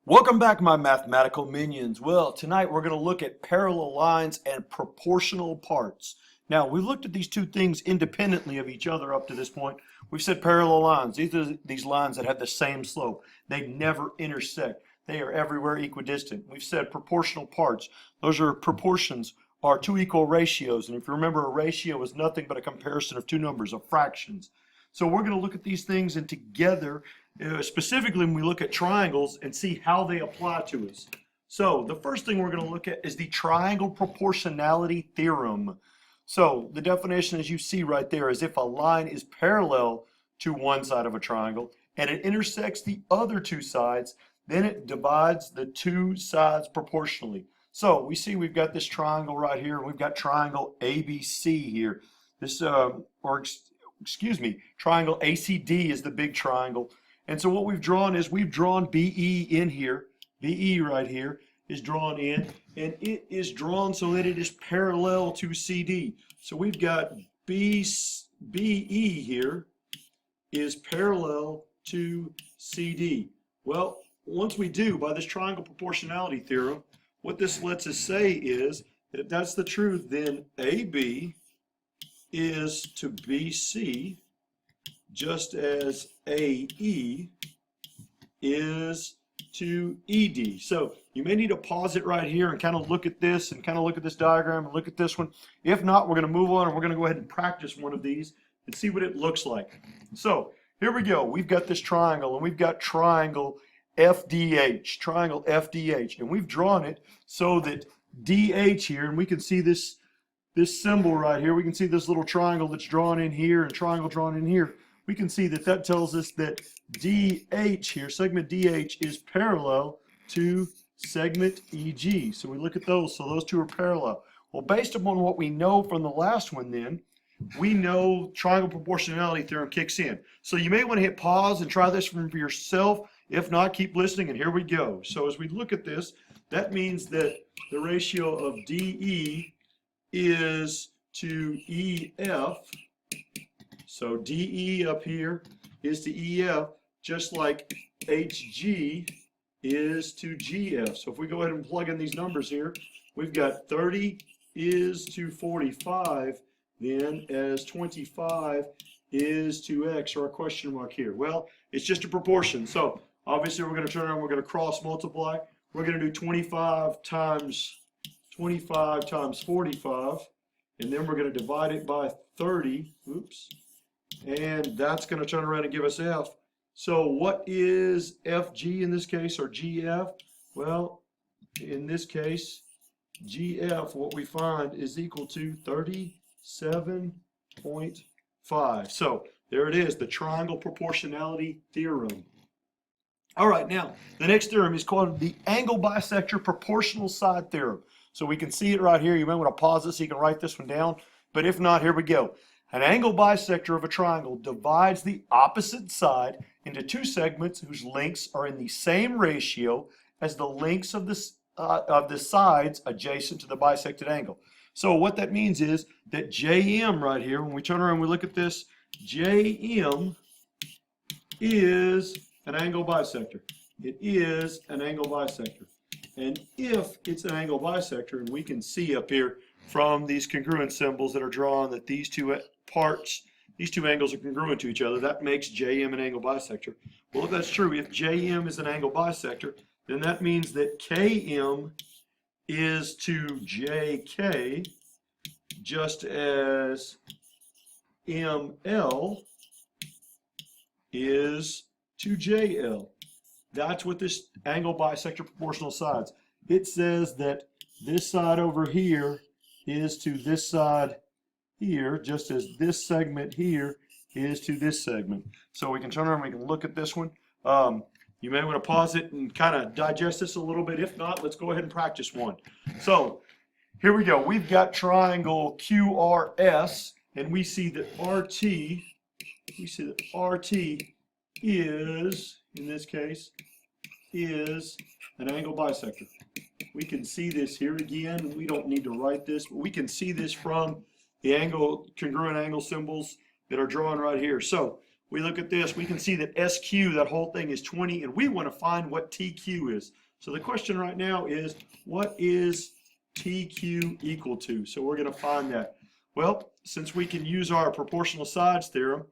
Welcome back, my mathematical minions. Well, tonight we're going to look at parallel lines and proportional parts. Now, we've looked at these two things independently of each other up to this point. We've said parallel lines. These are these lines that have the same slope. They never intersect. They are everywhere equidistant. We've said proportional parts. Those are proportions are two equal ratios. And if you remember, a ratio is nothing but a comparison of two numbers, of fractions. So we're going to look at these things and together, specifically when we look at triangles and see how they apply to us. So the first thing we're going to look at is the triangle proportionality theorem. So the definition, as you see right there, is if a line is parallel to one side of a triangle and it intersects the other two sides, then it divides the two sides proportionally. So we see we've got this triangle right here, and we've got triangle ABC here. This, triangle ACD is the big triangle. And so what we've drawn is we've drawn BE in here. BE right here is drawn in, and it is drawn so that it is parallel to CD. So we've got BE here is parallel to CD. Well, once we do, by this triangle proportionality theorem, what this lets us say is that if that's the truth, then AB is to BC just as AE is to ED. So you may need to pause it right here and kind of look at this and kind of look at this diagram and look at this one. If not, we're going to move on and we're going to go ahead and practice one of these and see what it looks like. So here we go. We've got this triangle, and we've got triangle FDH, and we've drawn it so that DH here, and we can see this symbol right here. We can see this little triangle that's drawn in here and triangle drawn in here. We can see that that tells us that DH here, segment DH, is parallel to segment EG. So we look at those. So those two are parallel. Well, based upon what we know from the last one then, we know triangle proportionality theorem kicks in. So you may want to hit pause and try this one for yourself. If not, keep listening, and here we go. So as we look at this, that means that the ratio of DE is to EF. So DE up here is to EF, just like HG is to GF. So if we go ahead and plug in these numbers here, we've got 30 is to 45, then as 25 is to X, or a question mark here. Well, it's just a proportion. So obviously we're going to turn around, we're going to cross multiply. We're going to do 25 times 45, and then we're going to divide it by 30, and that's going to turn around and give us F. So what is FG in this case, or GF? Well, in this case, GF, what we find is equal to 37.5. So there it is, the triangle proportionality theorem. All right, now, the next theorem is called the angle bisector proportional side theorem. So we can see it right here. You may want to pause this so you can write this one down. But if not, here we go. An angle bisector of a triangle divides the opposite side into two segments whose lengths are in the same ratio as the lengths of the sides adjacent to the bisected angle. So what that means is that JM right here, when we turn around and we look at this, JM is an angle bisector. It is an angle bisector. And if it's an angle bisector, and we can see up here from these congruent symbols that are drawn that these two parts, these two angles are congruent to each other, that makes JM an angle bisector. Well, if that's true, if JM is an angle bisector, then that means that KM is to JK just as ML is to JL. That's what this angle bisector proportional sides. It says that this side over here is to this side here, just as this segment here is to this segment. So we can turn around and we can look at this one. You may want to pause it and kind of digest this a little bit. If not, let's go ahead and practice one. So here we go. We've got triangle QRS, and we see that RT is, in this case, is an angle bisector. We can see this here again. We don't need to write this, but we can see this from the congruent angle symbols that are drawn right here. So we look at this, we can see that SQ, that whole thing is 20, and we want to find what TQ is. So the question right now is, what is TQ equal to? So we're going to find that. Well, since we can use our proportional sides theorem,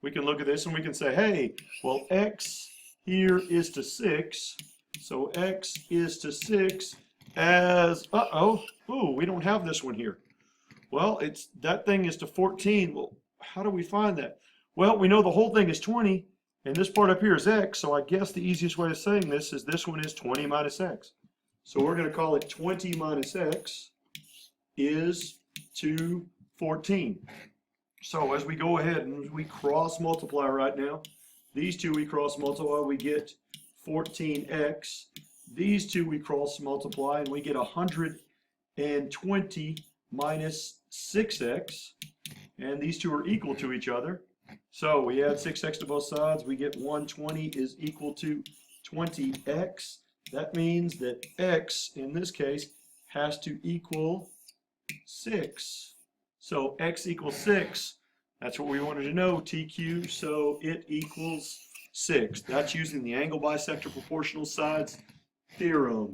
we can look at this and we can say, hey, well, X here is to 6. So X is to 6 as, we don't have this one here. Well, that thing is to 14. Well, how do we find that? Well, we know the whole thing is 20, and this part up here is X, so I guess the easiest way of saying this is this one is 20 minus X. So we're going to call it 20 minus X is to 14. So as we go ahead and we cross multiply right now, these two we cross multiply, we get 14X. These two we cross multiply and we get 120 minus 6X. And these two are equal to each other. So we add 6X to both sides, we get 120 is equal to 20X. That means that X, in this case, has to equal 6. So X equals 6. That's what we wanted to know, TQ, so it equals 6. That's using the angle bisector proportional sides theorem.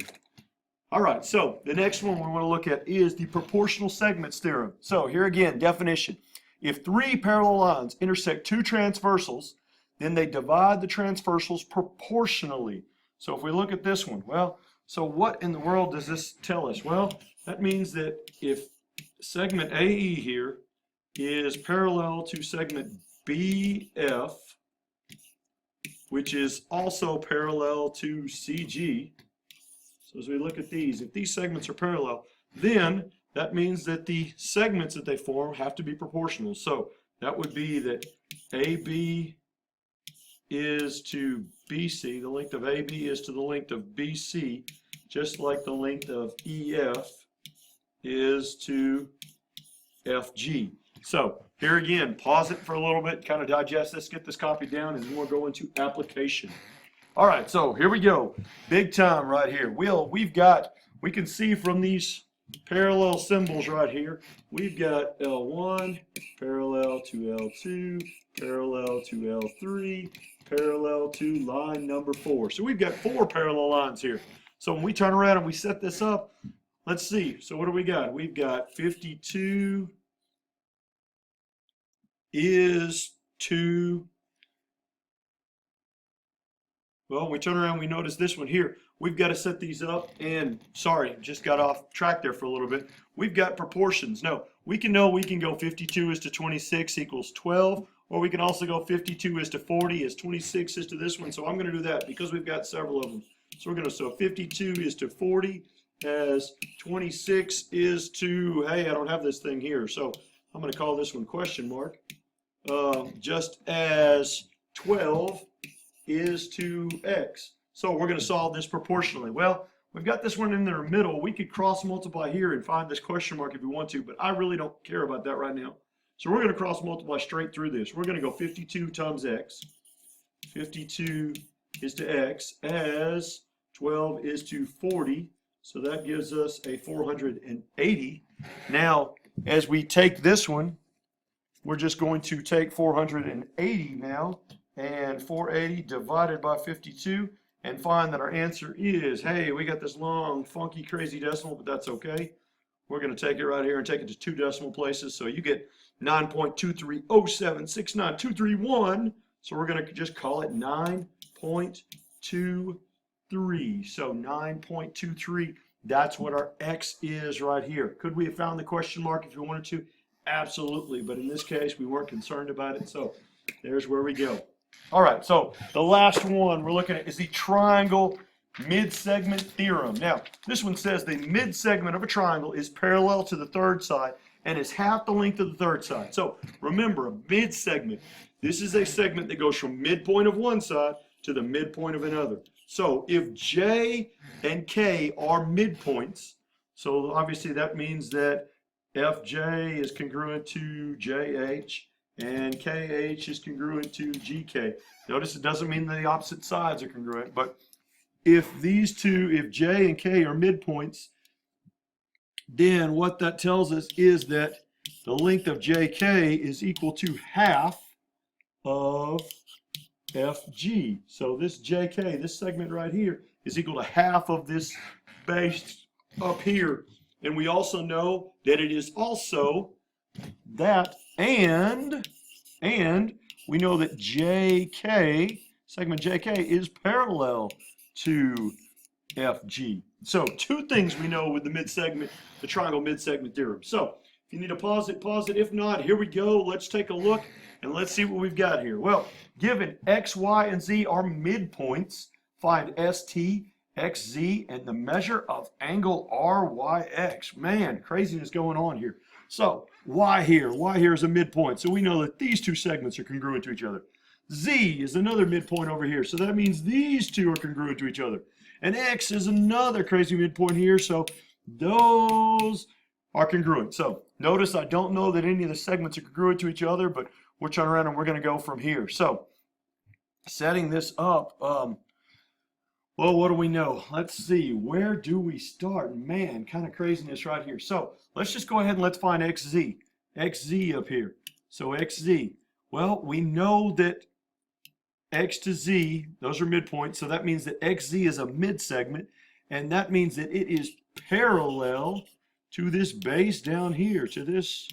All right, so the next one we want to look at is the proportional segments theorem. So here again, definition. If 3 parallel lines intersect 2 transversals, then they divide the transversals proportionally. So if we look at this one, well, so what in the world does this tell us? Well, that means that if segment AE here is parallel to segment BF, which is also parallel to CG. So as we look at these, if these segments are parallel, then that means that the segments that they form have to be proportional. So that would be that AB is to BC, the length of AB is to the length of BC, just like the length of EF is to FG. So here again, pause it for a little bit, kind of digest this, get this copied down, and then we'll go into application. All right, so here we go. Big time right here. We can see from these parallel symbols right here, we've got L1 parallel to L2, parallel to L3, parallel to line number 4. So we've got 4 parallel lines here. So when we turn around and we set this up, let's see. So what do we got? We've got 52 is to, well, we turn around, we notice this one here. We've got to set these up, and sorry, just got off track there for a little bit. We've got proportions. No, we can go 52 is to 26 equals 12, or we can also go 52 is to 40 is 26 is to this one. So I'm going to do that because we've got several of them. So we're going to, so 52 is to 40 as 26 is to, hey, I don't have this thing here. So I'm going to call this one question mark. Just as 12 is to X. So we're going to solve this proportionally. Well, we've got this one in the middle. We could cross multiply here and find this question mark if we want to, but I really don't care about that right now. So we're going to cross multiply straight through this. We're going to go 52 times X. 52 is to X as 12 is to 40. So that gives us a 480. Now, as we take this one, we're just going to take 480 now, and 480 divided by 52, and find that our answer is, hey, we got this long, funky, crazy decimal, but that's okay. We're going to take it right here and take it to 2 decimal places. So you get 9.230769231. So we're going to just call it 9.23. So 9.23, that's what our X is right here. Could we have found the question mark if we wanted to? Absolutely, but in this case, we weren't concerned about it, so there's where we go. All right, so the last one we're looking at is the triangle mid-segment theorem. Now, this one says the mid-segment of a triangle is parallel to the third side and is half the length of the third side. So remember, a mid-segment, this is a segment that goes from midpoint of one side to the midpoint of another. So if J and K are midpoints, so obviously that means that FJ is congruent to JH and KH is congruent to GK. Notice it doesn't mean that the opposite sides are congruent, but if these two, if J and K are midpoints, then what that tells us is that the length of JK is equal to half of FG. So this JK, this segment right here, is equal to half of this base up here. And we also know that it is also that, and we know that JK, segment JK, is parallel to FG. So two things we know with the mid-segment, the triangle mid-segment theorem. So if you need to pause it, pause it. If not, here we go. Let's take a look and let's see what we've got here. Well, given X, Y, and Z are midpoints, find ST, XZ, and the measure of angle RYX. Man, craziness going on here. So Y here is a midpoint. So we know that these two segments are congruent to each other. Z is another midpoint over here. So that means these two are congruent to each other. And X is another crazy midpoint here. So those are congruent. So notice I don't know that any of the segments are congruent to each other, but we're turning around and we're going to go from here. So setting this up, well, what do we know? Let's see. Where do we start? Man, kind of craziness right here. So let's just go ahead and let's find XZ. XZ up here. So XZ. Well, we know that X to Z, those are midpoints. So that means that XZ is a mid-segment. And that means that it is parallel to this base down here, to this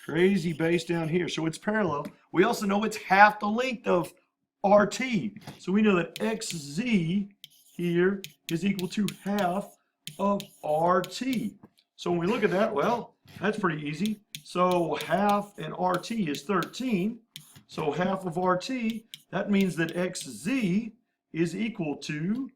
crazy base down here. So it's parallel. We also know it's half the length of RT. So we know that XZ here is equal to half of RT. So when we look at that, well, that's pretty easy. So half and RT is 13. So half of RT, that means that XZ is equal to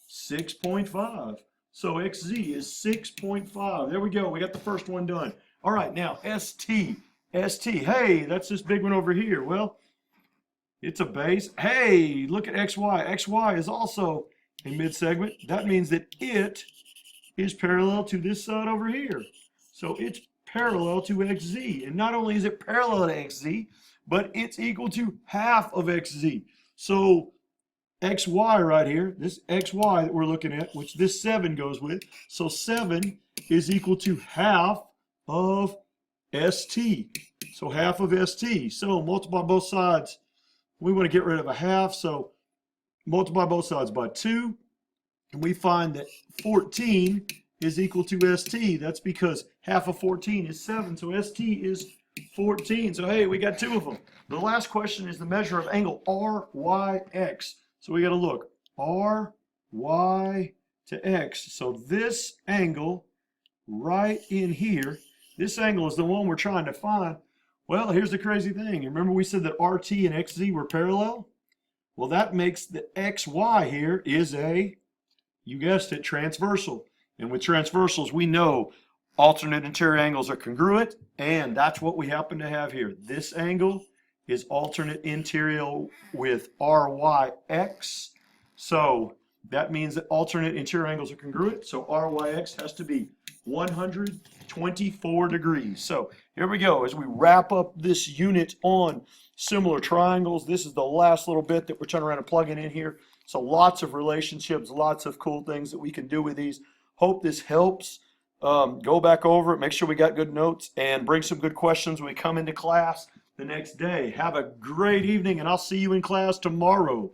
6.5. So XZ is 6.5. There we go. We got the first one done. All right, now ST. ST. Hey, that's this big one over here. Well, it's a base. Hey, look at XY. XY is also a mid-segment. That means that it is parallel to this side over here. So it's parallel to XZ. And not only is it parallel to XZ, but it's equal to half of XZ. So XY right here, this XY that we're looking at, which this 7 goes with. So 7 is equal to half of ST. So half of ST. So multiply both sides. We want to get rid of a half. So multiply both sides by 2. And we find that 14 is equal to ST. That's because half of 14 is 7. So ST is 14. So hey, we got 2 of them. The last question is the measure of angle RYX. So we got to look. RY to X. So this angle right in here, this angle is the one we're trying to find. Well, here's the crazy thing. Remember we said that RT and XZ were parallel? Well, that makes the XY here is a, you guessed it, transversal. And with transversals, we know alternate interior angles are congruent, and that's what we happen to have here. This angle is alternate interior with RYX. So that means that alternate interior angles are congruent. So RYX has to be 124 degrees. So here we go. As we wrap up this unit on similar triangles, this is the last little bit that we're turning around and plugging in here. So lots of relationships, lots of cool things that we can do with these. Hope this helps. Go back over it, make sure we got good notes, and bring some good questions when we come into class the next day. Have a great evening, and I'll see you in class tomorrow.